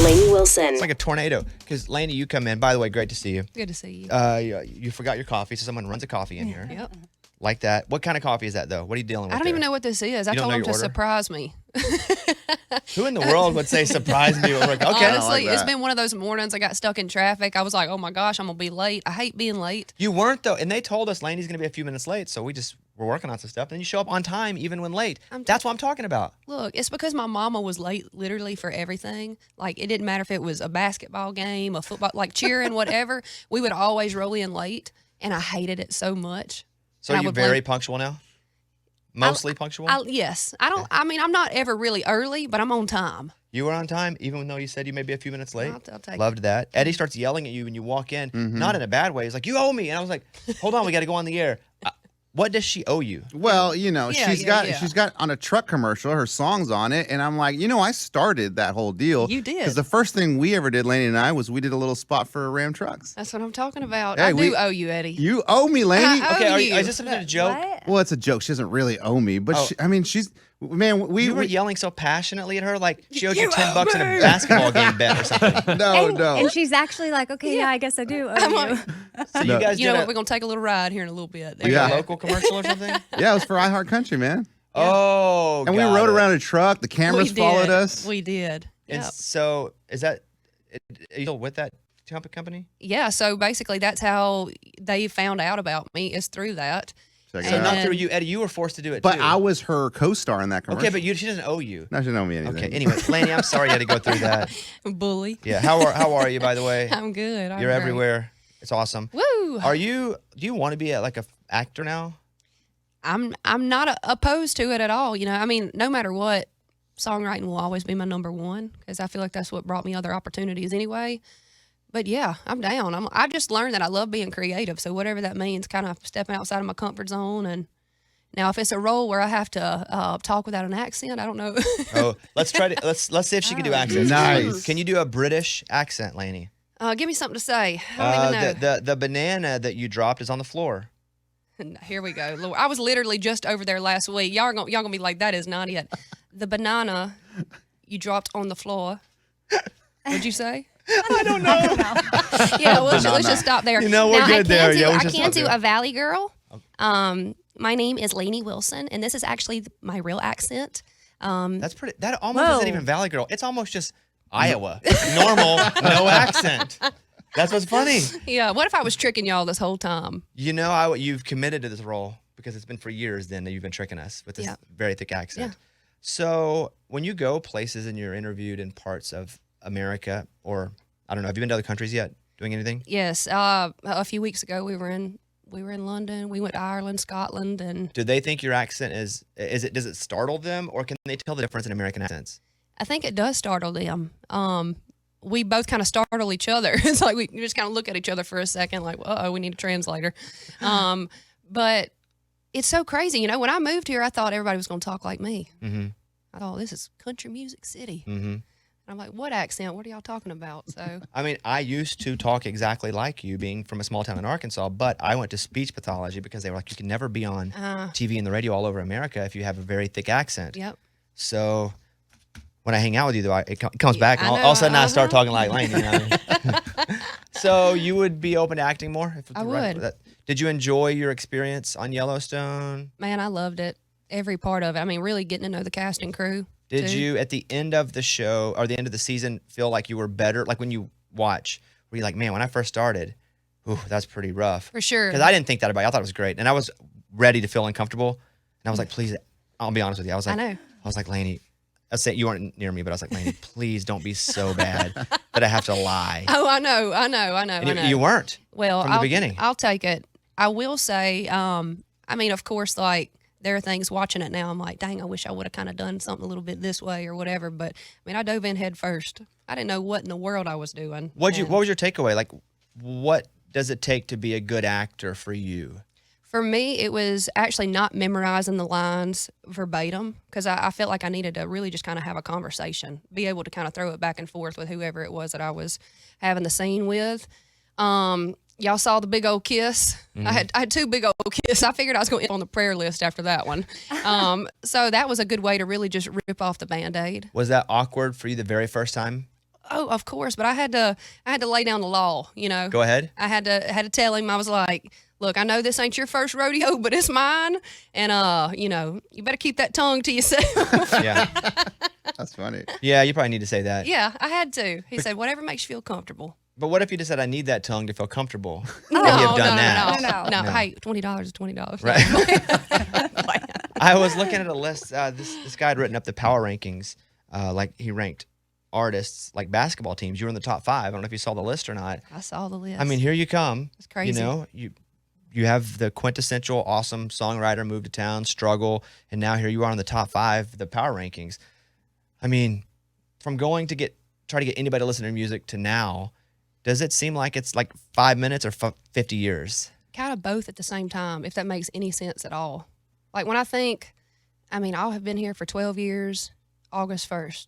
Lainey Wilson. It's like a tornado. Because, Lainey, you come in. By the way, great to see you. Good to see you. You forgot your coffee, so someone runs a coffee in here. Yep. Like that. What kind of coffee is that, though? What are you dealing with I don't even know what this is. I told him to surprise me. Who in the world would say surprise me? We're like, okay. Honestly, it's been one of those mornings I got stuck in traffic. I was like, oh my gosh, I'm going to be late. I hate being late. You weren't, though. And they told us Lainey's going to be a few minutes late, so we're working on some stuff. And then you show up on time even when late. That's what I'm talking about. Look, it's because my mama was late literally for everything. Like, it didn't matter if it was a basketball game, a football, like cheering, whatever. We would always roll in late, and I hated it so much. So are you very punctual now? Mostly punctual? Yes. I'm not ever really early, but I'm on time. You were on time, even though you said you may be a few minutes late? I'll take Loved that. Eddie starts yelling at you when you walk in, not in a bad way. He's like, you owe me. And I was like, hold on, we got to go on the air. What does she owe you? Well, she's got on a truck commercial, her song's on it, and I'm like, I started that whole deal. You did. Because the first thing we ever did, Lainey and I, was we did a little spot for Ram Trucks. That's what I'm talking about. Hey, I do owe you, Eddie. You owe me, Lainey. Is this a joke? What? Well, it's a joke. She doesn't really owe me, but she's. Man, you were yelling so passionately at her, like she owed you $10 in a basketball game bet or something. No. And she's actually like, okay, yeah, I guess I do owe you. So you guys, what? We're gonna take a little ride here in a little bit. Like a local commercial or something? Yeah, it was for iHeartRadio, man. Yeah. Oh, and we rode around a truck. The cameras followed us. We did. And so, are you still with that company? Yeah. So basically, that's how they found out about me, is through that. So not through you, Eddie. You were forced to do it, but too. I was her co-star in that commercial. Okay, but she doesn't owe you. No, she doesn't owe me anything. Okay, anyway, Lainey, I'm sorry you had to go through that. Bully. Yeah, how are you, by the way? I'm good. You're everywhere. It's awesome. Woo! Do you want to be like an actor now? I'm not opposed to it at all. No matter what, songwriting will always be my number one, because I feel like that's what brought me other opportunities anyway. But yeah, I'm down. I just learned that I love being creative. So whatever that means, kind of stepping outside of my comfort zone. And now if it's a role where I have to talk without an accent, I don't know. Let's see if she can do accents. Nice. Can you do a British accent, Lainey? Give me something to say. I don't even know. The banana that you dropped is on the floor. Here we go. Lord, I was literally just over there last week. Y'all gonna be like, that is not it. The banana you dropped on the floor. What'd you say? I don't know. Yeah, let's just stop there. We're good there. I can't do a Valley girl. My name is Lainey Wilson, and this is actually my real accent. That's pretty. That almost isn't even Valley girl. It's almost just Iowa. Normal, no accent. That's what's funny. Yeah. What if I was tricking y'all this whole time? You've committed to this role because it's been for years then that you've been tricking us with this very thick accent. Yeah. So when you go places and you're interviewed in parts of America, or I don't know, have you been to other countries yet doing anything? Yes. A few weeks ago we were in London. We went to Ireland, Scotland, and do they think your accent does it startle them, or can they tell the difference in American accents? I think it does startle them. We both kind of startle each other. It's like we just kind of look at each other for a second like, we need a translator. But it's so crazy. When I moved here, I thought everybody was going to talk like me. Mm-hmm. I thought, this is country music city. Mm-hmm. I'm like, what accent? What are y'all talking about? So, I used to talk exactly like you, being from a small town in Arkansas, but I went to speech pathology because they were like, you can never be on TV and the radio all over America if you have a very thick accent. Yep. So when I hang out with you, though, it comes back, and all of a sudden I start talking like Lainey. So you would be open to acting more? I would. Did you enjoy your experience on Yellowstone? Man, I loved it. Every part of it. Really getting to know the cast and crew. Did you, at the end of the show or the end of the season, feel like you were better? Like when you watch, were you like, man, when I first started, that's pretty rough. For sure. Because I didn't think that about you. I thought it was great. And I was ready to feel uncomfortable. And I was like, please, I'll be honest with you. I know. I was like, Lainey, I was saying you weren't near me, but I was like, Lainey, please don't be so bad that I have to lie. Oh, I know. And you weren't. Well, from the beginning. I'll take it. I will say, of course, like, there are things watching it now, I'm like, dang, I wish I would have kind of done something a little bit this way or whatever. But, I dove in head first. I didn't know what in the world I was doing. What was your takeaway? Like, what does it take to be a good actor for you? For me, it was actually not memorizing the lines verbatim, because I felt like I needed to really just kind of have a conversation, be able to kind of throw it back and forth with whoever it was that I was having the scene with. Y'all saw the big old kiss. Mm-hmm. I had two big old kisses. I figured I was going to end on the prayer list after that one. So that was a good way to really just rip off the Band-Aid. Was that awkward for you the very first time? Oh, of course, but I had to lay down the law, you know. Go ahead. I had to tell him. I was like, look, I know this ain't your first rodeo, but it's mine, and you know, you better keep that tongue to yourself. Yeah. That's funny. Yeah, you probably need to say that. Yeah, I had to. He said, whatever makes you feel comfortable. But what if you just said, I need that tongue to feel comfortable? No, Would you have done that? No. No. Hey, $20 is $20. Right. I was looking at a list. This guy had written up the power rankings. Like he ranked artists like basketball teams. You were in the top 5. I don't know if you saw the list or not. I saw the list. I mean, here you come. It's crazy. You know, you have the quintessential awesome songwriter, move to town, struggle, and now here you are in the top 5, the power rankings. I mean, from going to try to get anybody to listen to your music to now, does it seem like it's like 5 minutes or 50 years? Kind of both at the same time, if that makes any sense at all. Like when I think, I mean, I'll have been here for 12 years, August 1st.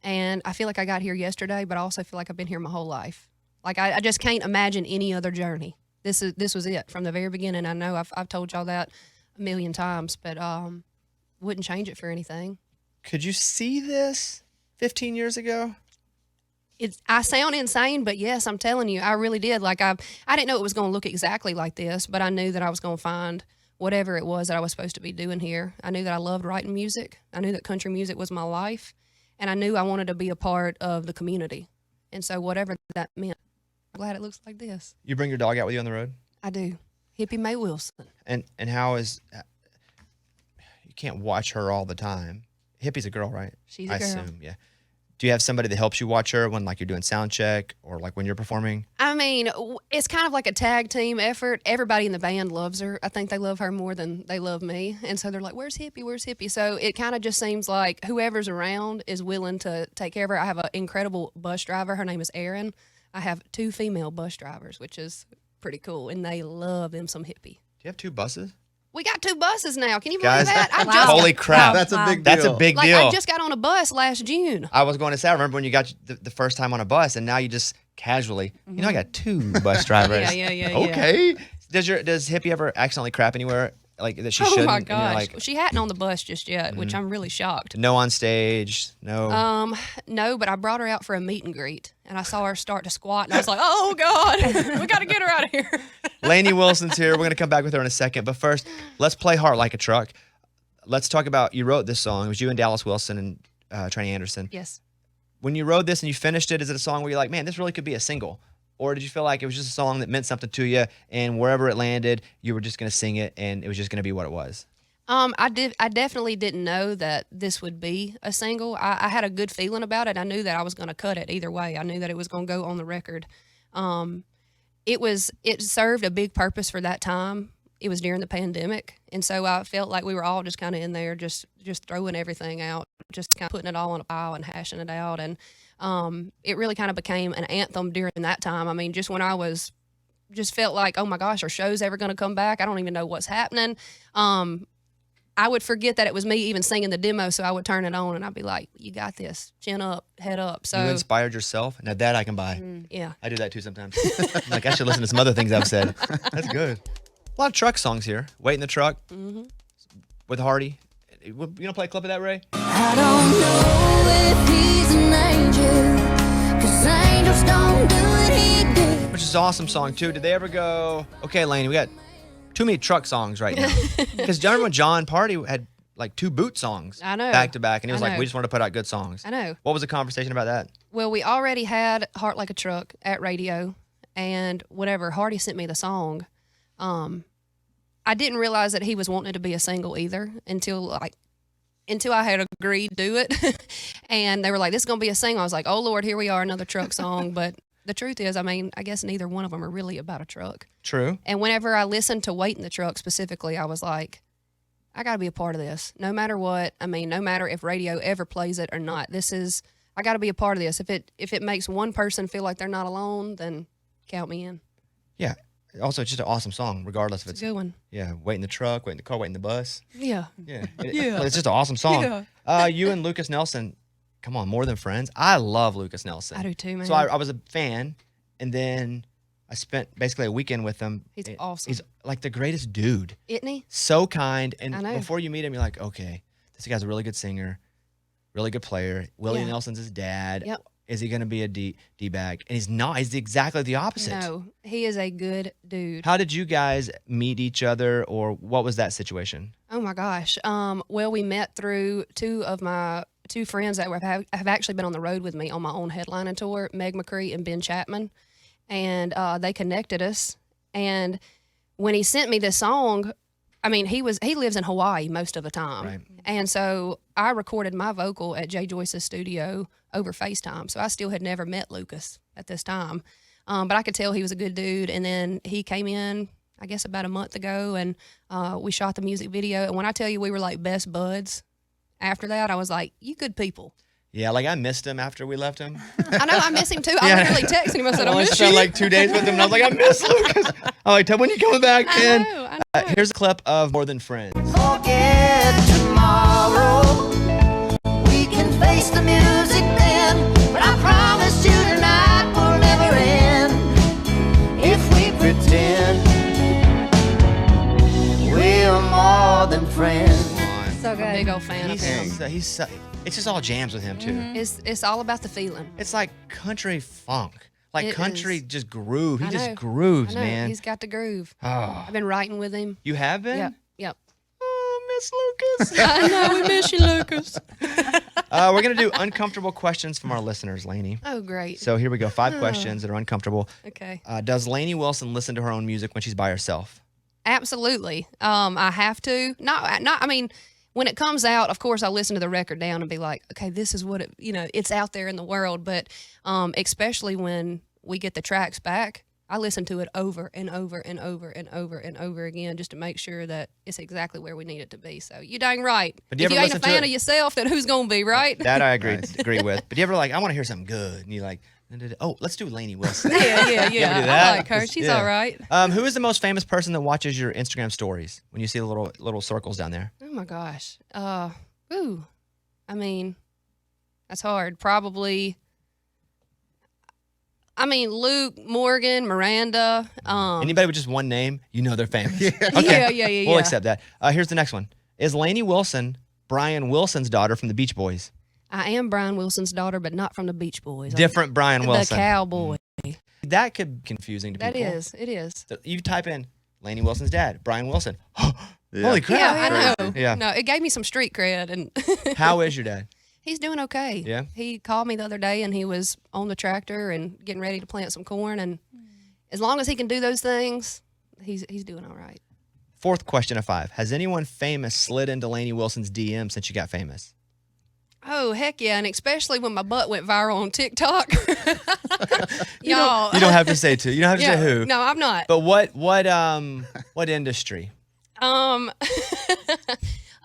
And I feel like I got here yesterday, but I also feel like I've been here my whole life. Like I just can't imagine any other journey. This was it from the very beginning. I know I've told y'all that a million times, but wouldn't change it for anything. Could you see this 15 years ago? I sound insane, but yes, I'm telling you, I really did. Like I didn't know it was going to look exactly like this, but I knew that I was going to find whatever it was that I was supposed to be doing here. I knew that I loved writing music. I knew that country music was my life, and I knew I wanted to be a part of the community. And so whatever that meant, I'm glad it looks like this. You bring your dog out with you on the road? I do. Hippie Mae Wilson. And how is you can't watch her all the time. Hippie's a girl, right? She's a girl. I assume, yeah. Do you have somebody that helps you watch her when like you're doing sound check or like when you're performing? I mean, it's kind of like a tag team effort. Everybody in the band loves her. I think they love her more than they love me. And so they're like, where's Hippie? Where's Hippie? So it kind of just seems like whoever's around is willing to take care of her. I have an incredible bus driver. Her name is Erin. I have 2 female bus drivers, which is pretty cool. And they love them some Hippie. Do you have 2 buses? We got 2 buses now. Can you Guys, believe that? holy crap. That's a big deal. That's a big like, deal. I just got on a bus last June. I was going to say, I remember when you got the first time on a bus and now you just casually, you know, I got 2 bus drivers. Yeah. Okay. Does Hippie ever accidentally crap anywhere like that she shouldn't? Oh my And you're gosh. like, She hadn't on the bus just yet, which I'm really shocked. no on stage, no. No, but I brought her out for a meet and greet, and I saw her start to squat, and I was like, oh, God, we got to get her out of here. Lainey Wilson's here. We're going to come back with her in a second. But first, let's play Heart Like a Truck. Let's talk about, you wrote this song. It was you and Dallas Wilson and Trani Anderson. Yes. When you wrote this and you finished it, is it a song where you're like, man, this really could be a single? Or did you feel like it was just a song that meant something to you, and wherever it landed, you were just going to sing it, and it was just going to be what it was? I definitely didn't know that this would be a single. I had a good feeling about it. I knew that I was going to cut it either way. I knew that it was going to go on the record. It served a big purpose for that time. It was during the pandemic, and so I felt like we were all just kind of in there, just throwing everything out, just kind of putting it all on a pile and hashing it out. And it really kind of became an anthem during that time. I mean, just when I was, just felt like, oh my gosh, are shows ever going to come back? I don't even know what's happening. I would forget that it was me even singing the demo, so I would turn it on and I'd be like, you got this, chin up, head up. So You inspired yourself? Now that I can buy. yeah. I do that too sometimes. I'm like, I should listen to some other things I've said. That's good. A lot of truck songs here. Wait in the Truck with Hardy. You want to play a clip of that, Ray? I don't know if he's an angel, 'cause angels don't do what he did. Which is an awesome song too. Did they ever go, okay, Lainey, we got too many truck songs right now? Because do you remember when John Party had like 2 boot songs I know. back to back, and he was I like, know. we just wanted to put out good songs. I know. What was the conversation about that? Well, we already had Heart Like a Truck at radio, and whenever Hardy sent me the song, I didn't realize that he was wanting it to be a single either until I had agreed to do it. And they were like, this is going to be a single. I was like, oh, Lord, here we are, another truck song. But the truth is, I mean, I guess neither one of them are really about a truck. True. And whenever I listened to Wait in the Truck specifically, I was like, I got to be a part of this. No matter what. I mean, no matter if radio ever plays it or not. I got to be a part of this. If it makes one person feel like they're not alone, then count me in. Yeah. Also, it's just an awesome song, regardless if It's it's a good one. yeah, wait in the truck, wait in the car, wait in the bus. Yeah. Yeah. Yeah. It's just an awesome song. Yeah. You and Lucas Nelson, come on, More Than Friends. I love Lucas Nelson. I do too, man. So I was a fan, and then I spent basically a weekend with him. He's awesome. He's like the greatest dude. Isn't he? So kind. And I know. before you meet him, you're like, okay, this guy's a really good singer, really good player. Willie Yeah. Nelson's his dad. Yep. is he going to be a D-bag? And he's not. He's exactly the opposite. No, he is a good dude. How did you guys meet each other, or what was that situation? Oh my gosh. Well, we met through two of my friends that have actually been on the road with me on my own headlining tour, Meg McCree and Ben Chapman, and they connected us. And when he sent me this song, I mean, he lives in Hawaii most of the time. Right. And so I recorded my vocal at Jay Joyce's studio over FaceTime. So I still had never met Lucas at this time. But I could tell he was a good dude. And then he came in, I guess, about a month ago, and we shot the music video. And when I tell you we were like best buds after that, I was like, you good people. Yeah, like I missed him after we left him. I know, I miss him too. I literally texted him. I said, I only miss spent you. like 2 days with him, and I was like, I miss Lucas. I'm like, tell when you coming back, man. I know. Here's a clip of More Than Friends. Forget tomorrow. We can face the music then, but I promise you tonight will never end if we pretend we're more than friends. So good. Big old fan of him. It's just all jams with him too. It's all about the feeling. It's like country funk, like It country is. just groove. He I just know. grooves, I know. man. He's got the groove. Oh. I've been writing with him. You have been? Yep. Oh, Miss Lucas. I know, we miss you, Lucas. We're gonna do uncomfortable questions from our listeners, Lainey. Oh, great. So here we go. 5 questions that are uncomfortable. Okay. Does Lainey Wilson listen to her own music when she's by herself? Absolutely. I have to. I mean, when it comes out, of course, I listen to the record down and be like, okay, this is what it's out there in the world. But especially when we get the tracks back, I listen to it over and over and over and over and over again just to make sure that it's exactly where we need it to be. So you dang right. But do you if you ever ain't a listen to fan it? of yourself, then who's gonna be, right? That I agree with. But do you ever like, I want to hear something good, and you like, oh, let's do Lainey Wilson. Yeah. You ever do I that? like her. She's Yeah. all right. Who is the most famous person that watches your Instagram stories when you see the little circles down there? Oh my gosh. I mean, that's hard. Probably. I mean, Luke, Morgan, Miranda. Anybody with just one name, you know they're famous. Yeah. We'll accept that. Here's the next one. Is Lainey Wilson Brian Wilson's daughter from the Beach Boys? I am Brian Wilson's daughter, but not from the Beach Boys. Different Brian Wilson. The cowboy. That could be confusing to That people. it is. So you type in Lainey Wilson's dad, Brian Wilson. Yeah. Holy crap. Yeah, I know. Yeah. No, it gave me some street cred, and How is your dad? he's doing okay. Yeah? He called me the other day, and he was on the tractor and getting ready to plant some corn, and as long as he can do those things, he's doing all right. 4th question of 5. Has anyone famous slid into Lainey Wilson's DM since you got famous? Oh, heck yeah, and especially when my butt went viral on TikTok. You don't have to say who. You don't have to say who. No, I'm not. But what industry? A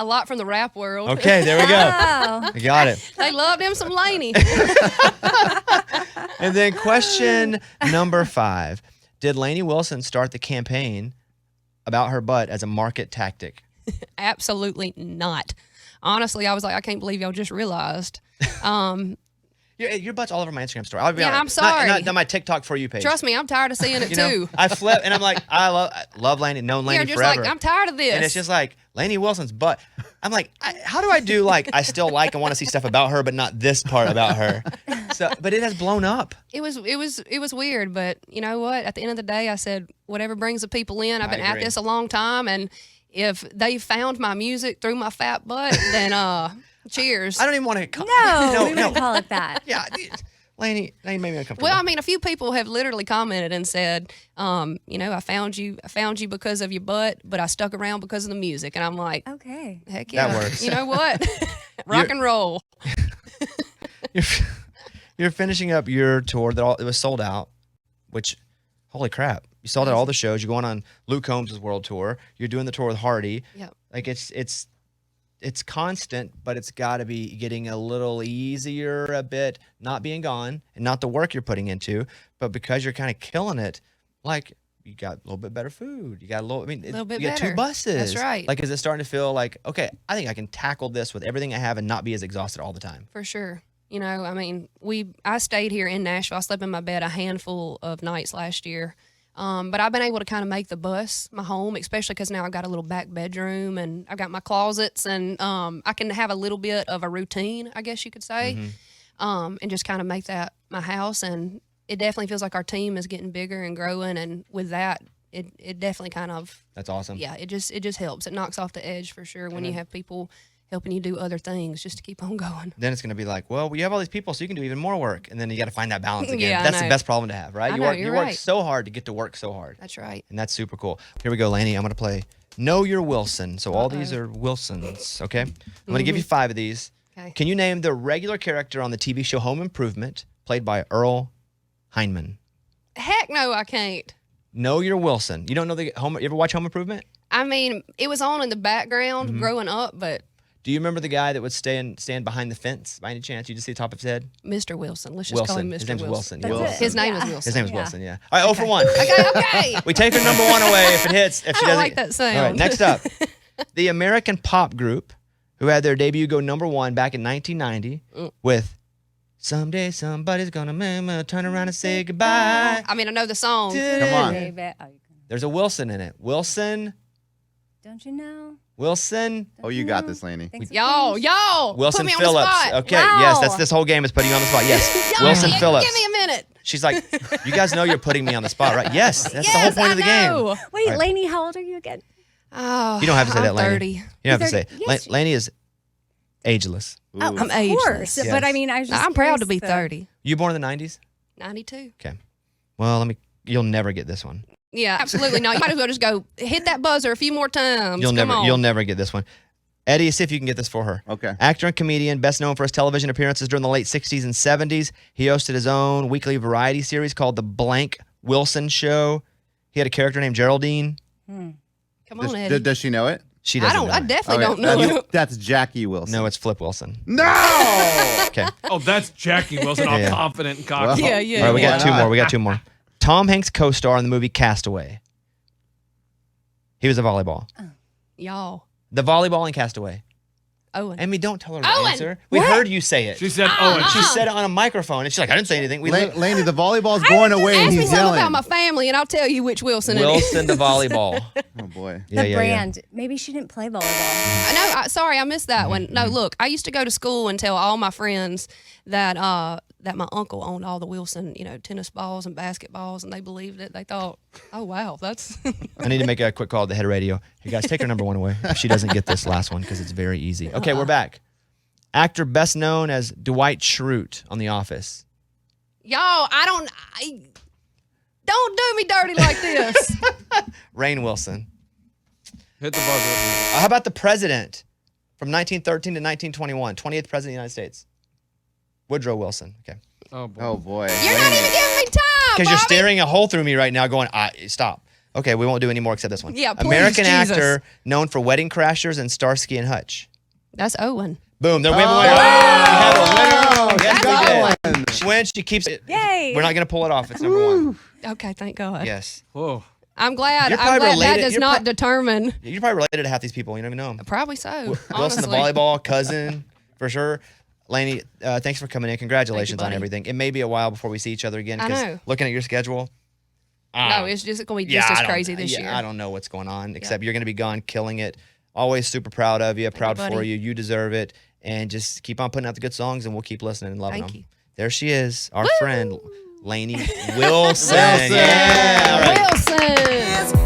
lot from the rap world. Okay, there we go. Oh. I got it. They love them some Lainey. And then question number 5. Did Lainey Wilson start the campaign about her butt as a market tactic? Absolutely not. Honestly, I was like, I can't believe y'all just realized. Your butt's all over my Instagram story. I'll be Yeah, honest. I'm sorry. Not my TikTok For You page. Trust me, I'm tired of seeing it You know, too. I flip and I'm like, I love Lainey, known Lainey You're just forever. like, I'm tired of this. And it's just like Lainey Wilson's butt. I'm like, how do I do like I still like and want to see stuff about her, but not this part about her? So, but it has blown up. It was weird, but you know what? At the end of the day, I said, whatever brings the people in. I've been at agree. this a long time, and if they found my music through my fat butt, then cheers. I don't even want to call No, we wouldn't call it that. Yeah, Lainey made me uncomfortable. Well, I mean, a few people have literally commented and said, I found you because of your butt, but I stuck around because of the music. And I'm like, Okay. heck yeah. That works. You know what? Rock and roll. You're finishing up your tour it was sold out, which, holy crap. You sold out all the shows. You're going on Luke Combs' world tour. You're doing the tour with Hardy. Yep. Like it's constant, but it's got to be getting a little easier a bit, not being gone and not the work you're putting into, but because you're kind of killing it, like you got a little bit better food. You got Little bit you got 2 better. buses. That's right. Like, is it starting to feel like, okay, I think I can tackle this with everything I have and not be as exhausted all the time? For sure. You know, I mean, I stayed here in Nashville. I slept in my bed a handful of nights last year. But I've been able to kind of make the bus my home, especially because now I've got a little back bedroom and I've got my closets and I can have a little bit of a routine, I guess you could say. and just kind of make that my house. And it definitely feels like our team is getting bigger and growing. And with that, it definitely kind of. That's awesome. Yeah, it just helps. It knocks off the edge for sure when you have people helping you do other things just to keep on going. Then it's going to be like, well, you have all these people, so you can do even more work. And then you got to find that balance again. Yeah, That's the best problem to have, right? You work so hard to get to work so hard. That's right. And that's super cool. Here we go, Lainey. I'm going to play Know Your Wilson. So all these are Wilsons, okay? I'm going to give you 5 of these. Okay. Can you name the regular character on the TV show Home Improvement, played by Earl Hindman? Heck no, I can't. Know Your Wilson. You don't know you ever watch Home Improvement? I mean, it was on in the background growing up, but... Do you remember the guy that would stand behind the fence by any chance? You just see the top of his head? Mr. Wilson. Let's just call him Mr. His name's Wilson. His name is Wilson. His name is Wilson, yeah. All right, 0 for 1. Okay. We take her number 1 away if it hits. If she I doesn't. like that sound. All right, next up. The American pop group who had their debut go number 1 back in 1990 with Someday Somebody's Gonna Turn Around and Say Goodbye. I mean, I know the song. Come on. Baby, There's a Wilson in it. Wilson. don't you know? Wilson. Oh, you got this, Lainey. Y'all. Wilson put me Phillips. On the spot. Okay, Wow. yes, that's this whole game is putting you on the spot. Yes, Wilson Phillips. Give me a minute. She's like, you guys know you're putting me on the spot, right? Yes, that's the whole Yes, point of the game. know. Wait, Right. Lainey, how old are you again? Oh, You don't have to say I'm that, Lainey. 30. You don't have to say. 30? Yes. Lainey is ageless. Oh, I'm of ageless. course. Yes. But I mean, I was just I'm proud to be curious, 30. You born in the 90s? 92. Okay. Well, you'll never get this one. Yeah, absolutely not. You might as well just go hit that buzzer a few more times. You'll Come on. never get this one. Eddie, see if you can get this for her. Okay. Actor and comedian, best known for his television appearances during the late 60s and 70s. He hosted his own weekly variety series called The Blank Wilson Show. He had a character named Geraldine. Come on, Eddie. Does she know it? She doesn't know I it. definitely Okay, don't know. That's Jackie Wilson. No, it's Flip Wilson. No! Okay. Oh, that's Jackie Wilson, all Yeah. confident and cocky. Well, Yeah. All right, we got Why 2 not? more. We got 2 more. Tom Hanks co-star in the movie Castaway. He was a volleyball. Y'all. The volleyball in Castaway. Owen. Amy, don't tell her to Owen! answer. We heard you say it. She said, oh, and She said it on a microphone, and she's like, I didn't say anything. Lainey, the volleyball's going away and Ask me he's something yelling. about my family, and I'll tell you which Wilson it is. Wilson the volleyball. Oh, boy. The brand. Maybe she didn't play volleyball. Sorry, I missed that one. No, look, I used to go to school and tell all my friends that my uncle owned all the Wilson, tennis balls and basketballs, and they believed it. They thought, oh wow, that's. I need to make a quick call to the head of radio. Hey guys, take her number 1 away if she doesn't get this last one because it's very easy. Okay, we're back. Actor best known as Dwight Schrute on The Office. Y'all, don't do me dirty like this. Rainn Wilson. Hit the buzzer. How about the president from 1913 to 1921, 28th president of the United States? Woodrow Wilson. Okay. Oh, boy. Oh, boy. You're not even giving me time. Because you're Bobby. staring a hole through me right now going, stop. Okay, we won't do any more except this one. Yeah, please, American Jesus. actor known for Wedding Crashers and Starsky and Hutch. That's Owen. Boom. There we have a winner. We have a winner. Yes, we did. She wins. She keeps it. Yay. We're not going to pull it off. It's number 1. Okay, thank God. Yes. Whoa. I'm glad. You're I'm probably glad that related- does you're not pro- determine. You're probably related to half these people. You don't even know them. Probably so. Wilson, the honestly. volleyball cousin, for sure. Lainey, thanks for coming in. Congratulations on buddy. everything. It may be a while before we see each other again. I 'cause know. Looking at your schedule. No, it's just going to be just as crazy this year. I don't know what's going on, except you're going to be gone killing it. Always super proud of you. Proud you, for buddy. you. You deserve it. And just keep on putting out the good songs, and we'll keep listening and loving Thank them. you. There she is, our friend, Lainey Wilson. Wilson. Yeah, all right. Wilson.